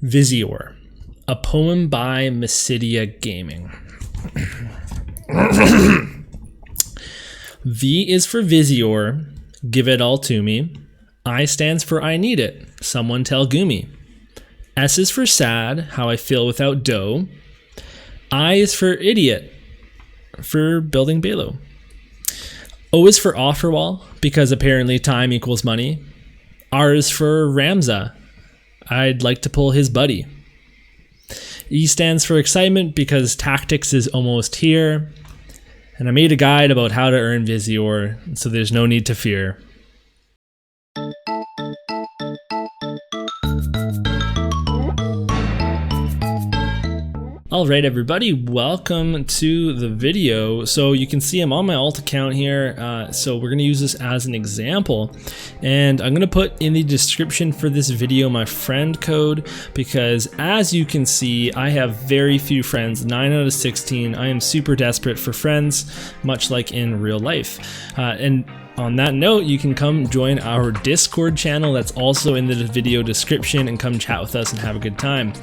Visiore, a poem by Mysidia Gaming. V is for Visiore, give it all to me. I stands for I need it, someone tell Gumi. S is for sad, how I feel without dough. I is for idiot, for building Balo. O is for offerwall, because apparently time equals money. R is for Ramza, I'd like to pull his buddy. E stands for excitement because tactics is almost here. And I made a guide about how to earn Visiore, so there's no need to fear. Alright everybody, welcome to the video. So you can see I'm on my alt account here, so we're going to use this as an example. And I'm going to put in the description for this video my friend code, because as you can see, I have very few friends, 9 out of 16. I am super desperate for friends, much like in real life. And on that note, you can come join our Discord channel that's also in the video description and come chat with us and have a good time.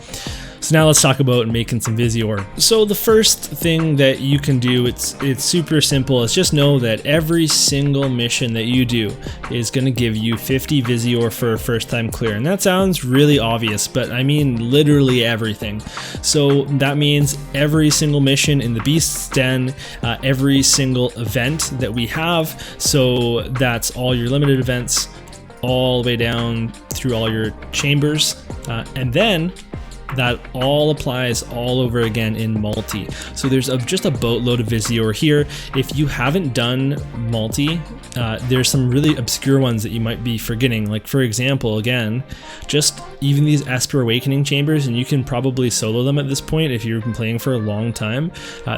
So now let's talk about making some Visiore. So the first thing that you can do, it's super simple. It's just know that every single mission that you do is going to give you 50 Visiore for a first time clear. And that sounds really obvious, but I mean literally everything. So that means every single mission in the Beast's Den, every single event that we have. So that's all your limited events, all the way down through all your chambers. And then that all applies all over again in multi. So there's just a boatload of Visiore here. If you haven't done multi, there's some really obscure ones that you might be forgetting. Like for example, again, just even these Esper Awakening chambers, and you can probably solo them at this point if you've been playing for a long time.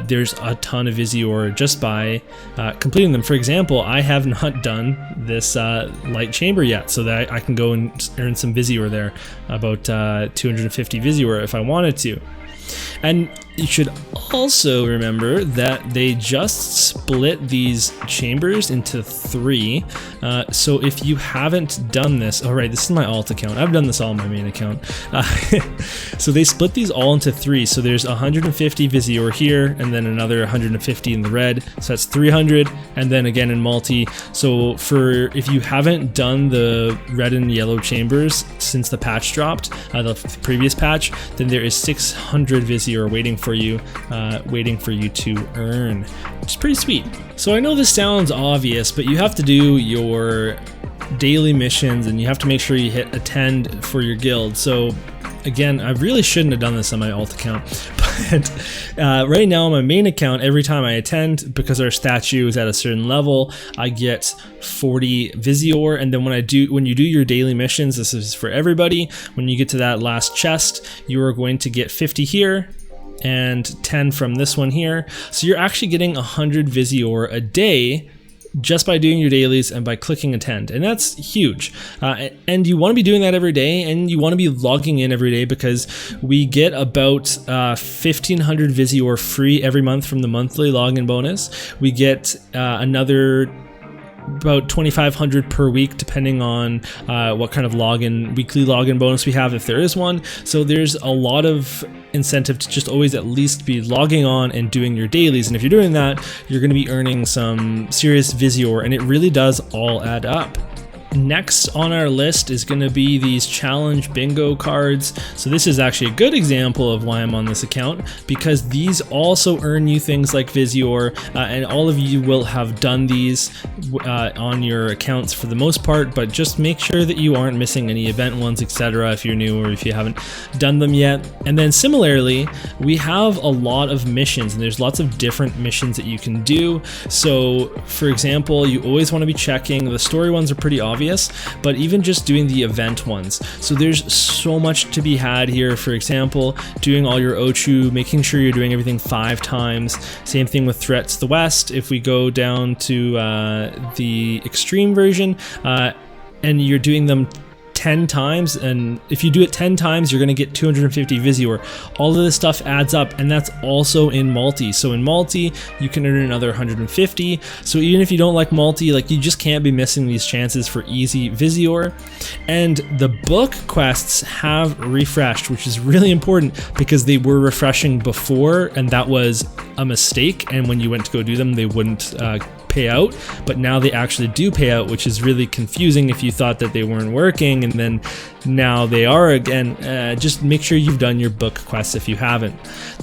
There's a ton of Visiore just by completing them. For example, I have not done this light chamber yet, so that I can go and earn some Visiore there, about 250 Visiore if I wanted to. And you should also remember that they just split these chambers into 3. So if you haven't done this, alright, this is my alt account. I've done this all on my main account. So they split these all into 3. So there's 150 Visiore here, and then another 150 in the red. So that's 300, and then again in multi. So for if you haven't done the red and yellow chambers since the patch dropped, the previous patch, then there is 600 Visiore waiting for you to earn, which is pretty sweet. So I know this sounds obvious, but you have to do your daily missions and you have to make sure you hit attend for your guild. So again, I really shouldn't have done this on my alt account, but right now on my main account, every time I attend, because our statue is at a certain level, I get 40 Visiore. And then when you do your daily missions, this is for everybody, when you get to that last chest, you are going to get 50 here and 10 from this one here. So you're actually getting 100 Visiore a day just by doing your dailies and by clicking attend, and that's huge. And you want to be doing that every day, and you want to be logging in every day, because we get about 1,500 Visiore free every month from the monthly login bonus. We get another about 2,500 per week, depending on what kind of weekly login bonus we have, if there is one. So there's a lot of incentive to just always at least be logging on and doing your dailies. And if you're doing that, you're going to be earning some serious Visiore, and it really does all add up. Next on our list is going to be these challenge bingo cards. So this is actually a good example of why I'm on this account, because these also earn you things like Visiore, and all of you will have done these on your accounts for the most part, but just make sure that you aren't missing any event ones, etc. if you're new or if you haven't done them yet. And then similarly, we have a lot of missions, and there's lots of different missions that you can do. So for example, you always want to be checking. The story ones are pretty obvious, but even just doing the event ones. So there's so much to be had here. For example, doing all your Ochu, making sure you're doing everything 5 times. Same thing with Threats to the West. If we go down to the extreme version, and you're doing them 10 times, and if you do it 10 times, you're going to get 250 Visiore. All of this stuff adds up, and that's also in multi. So in multi, you can earn another 150. So even if you don't like multi, like, you just can't be missing these chances for easy Visiore. And the book quests have refreshed, which is really important because they were refreshing before, and that was a mistake. And when you went to go do them, they wouldn't pay out, but now they actually do pay out, which is really confusing if you thought that they weren't working and then now they are again. Just make sure you've done your book quests if you haven't.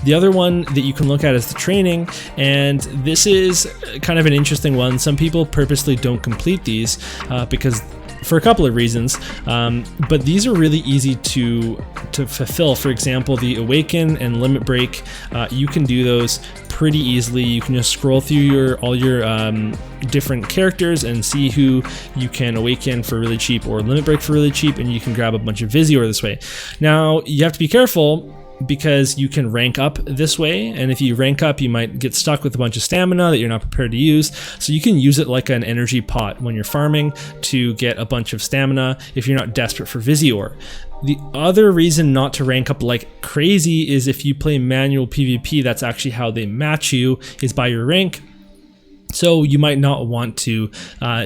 The other one that you can look at is the training, and this is kind of an interesting one. Some people purposely don't complete these because for a couple of reasons, but these are really easy to fulfill. For example, the Awaken and Limit Break, you can do those pretty easily. You can just scroll through all your different characters and see who you can awaken for really cheap or limit break for really cheap, and you can grab a bunch of Visiore this way. Now, you have to be careful because you can rank up this way, and if you rank up, you might get stuck with a bunch of stamina that you're not prepared to use. So you can use it like an energy pot when you're farming to get a bunch of stamina if you're not desperate for Visiore. The other reason not to rank up like crazy is if you play manual PvP, that's actually how they match you, is by your rank. So you might not want to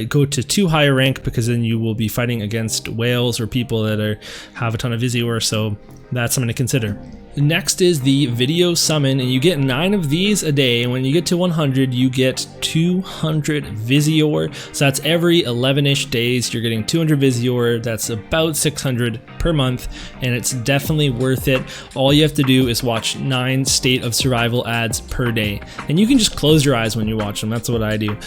go to too high a rank, because then you will be fighting against whales or people that have a ton of Visiore, so that's something to consider. Next is the video summon, and you get 9 of these a day, and when you get to 100 you get 200 Visiore. So that's every 11-ish days you're getting 200 Visiore. That's about 600 per month, and it's definitely worth it. All you have to do is watch 9 State of Survival ads per day, and you can just close your eyes when you watch them. That's what I do.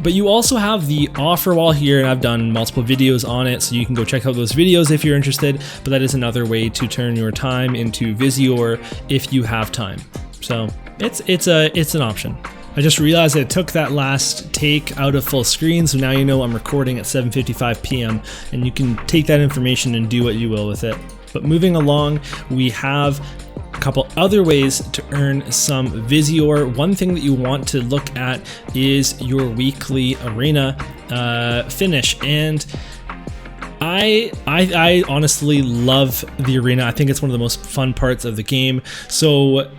But you also have the offer wall here, and I've done multiple videos on it, so you can go check out those videos if you're interested. But that is another way to turn your time into Visiore if you have time. So it's an option. I just realized I took that last take out of full screen, so now you know I'm recording at 7:55 p.m. and you can take that information and do what you will with it. But moving along, we have a couple other ways to earn some Visiore. One thing that you want to look at is your weekly arena finish, and I honestly love the arena. I think it's one of the most fun parts of the game. So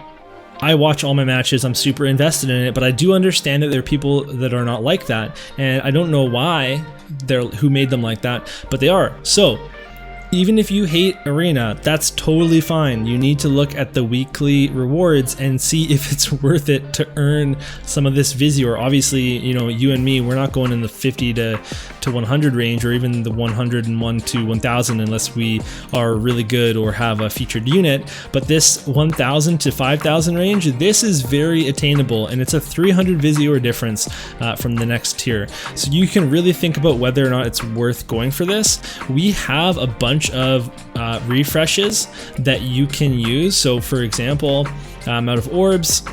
I watch all my matches, I'm super invested in it, but I do understand that there are people that are not like that, and I don't know who made them like that, but they are. So even if you hate arena, that's totally fine. You need to look at the weekly rewards and see if it's worth it to earn some of this Visiore. Obviously, you know, you and me, we're not going in the 50 to 100 range, or even the 101 to 1000 unless we are really good or have a featured unit. But this 1000 to 5000 range, this is very attainable, and it's a 300 Visiore difference from the next tier. So you can really think about whether or not it's worth going for this. We have a bunch of refreshes that you can use. So for example, out of orbs,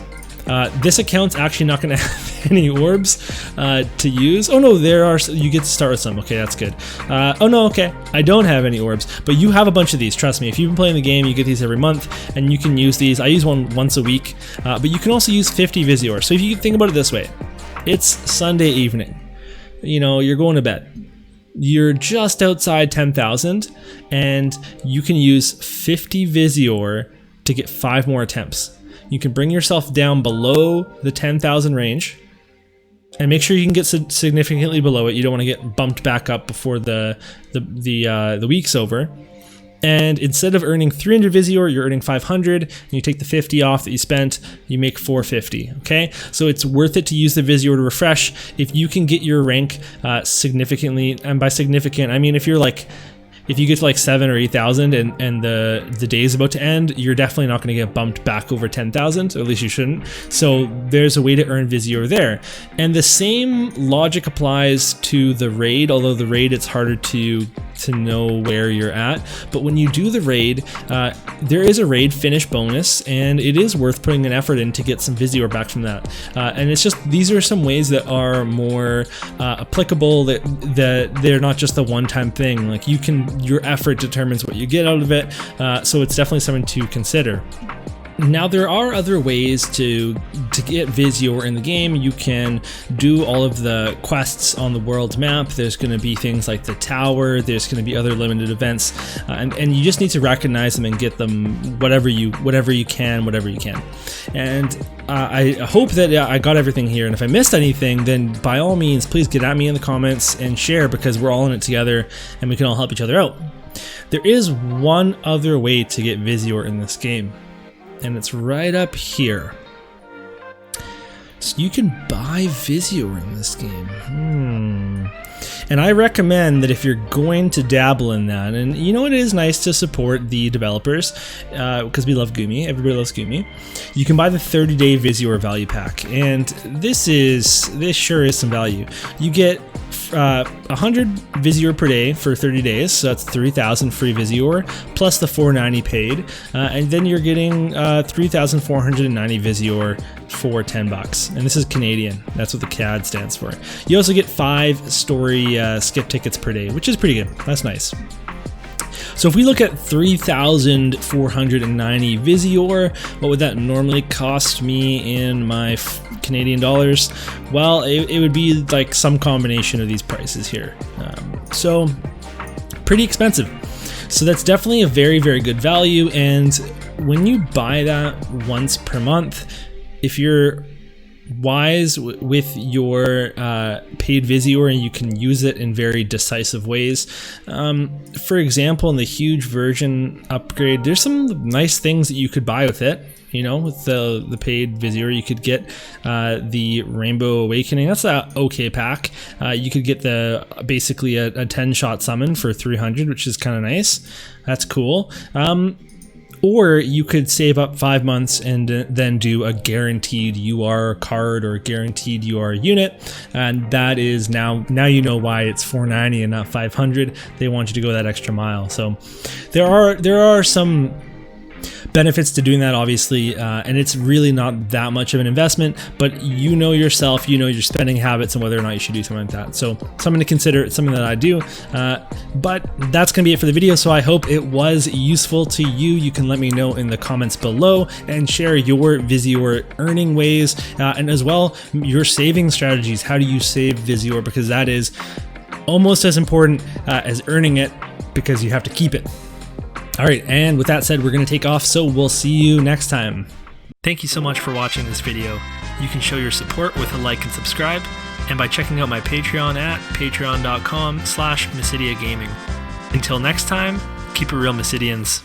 this account's actually not going to have any orbs to use. Oh no, there are. You get to start with some. Okay, that's good. Oh no, okay, I don't have any orbs, but you have a bunch of these. Trust me, if you've been playing the game, you get these every month, and you can use these. I use one once a week, but you can also use 50 Visiore. So if you think about it this way, it's Sunday evening. You know, you're going to bed. You're just outside 10,000, and you can use 50 Visiore to get 5 more attempts. You can bring yourself down below the 10,000 range, and make sure you can get significantly below it. You don't want to get bumped back up before the week's over. And instead of earning 300 Visiore, you're earning 500, and you take the 50 off that you spent, you make 450, okay? So it's worth it to use the Visiore to refresh. If you can get your rank significantly, and by significant, I mean if you get to like 7,000 or 8,000 and the day is about to end, you're definitely not going to get bumped back over 10,000, or at least you shouldn't. So there's a way to earn Visiore there. And the same logic applies to the raid, although the raid, it's harder to know where you're at. But when you do the raid, there is a raid finish bonus, and it is worth putting an effort in to get some Visiore back from that. And it's just, these are some ways that are more applicable, that they're not just a one-time thing. Like your effort determines what you get out of it, so it's definitely something to consider. Now there are other ways to get Visiore in the game. You can do all of the quests on the world map. There's going to be things like the tower. There's going to be other limited events, and you just need to recognize them and get them whatever you can. And I hope that I got everything here. And if I missed anything, then by all means, please get at me in the comments and share, because we're all in it together and we can all help each other out. There is one other way to get Visiore in this game, and it's right up here. So you can buy Visiore in this game. And I recommend that if you're going to dabble in that, and you know, it is nice to support the developers because we love Gumi. Everybody loves Gumi. You can buy the 30-day Visiore value pack, and this sure is some value. You get 100 Visiore per day for 30 days, so that's 3,000 free Visiore plus the 490 paid, and then you're getting 3,490 Visiore for $10, and this is Canadian. That's what the CAD stands for. You also get 5 story skip tickets per day, which is pretty good. That's nice. So if we look at 3,490 Visiore, what would that normally cost me in my Canadian dollars? Well, it would be like some combination of these prices here. So pretty expensive. So that's definitely a very, very good value. And when you buy that once per month, if you're wise with your paid Visiore, and you can use it in very decisive ways. For example, in the huge version upgrade, there's some nice things that you could buy with it. You know, with the paid Visiore, you could get the Rainbow Awakening. That's a okay pack. You could get basically a 10-shot summon for 300, which is kind of nice. That's cool. Or you could save up 5 months and then do a guaranteed UR card or guaranteed UR unit, and that is now you know why it's 490 and not 500. They want you to go that extra mile. So there are some benefits to doing that, obviously, and it's really not that much of an investment, but you know yourself, you know your spending habits and whether or not you should do something like that. So something to consider. It's something that I do, but that's gonna be it for the video. So I hope it was useful to you. You can let me know in the comments below and share your Visiore earning ways, and as well your saving strategies. How do you save Visiore? Because that is almost as important as earning it, because you have to keep it. All right, and with that said, we're going to take off, so we'll see you next time. Thank you so much for watching this video. You can show your support with a like and subscribe, and by checking out my Patreon at patreon.com/MassidiaGaming. Until next time, keep it real, Massidians.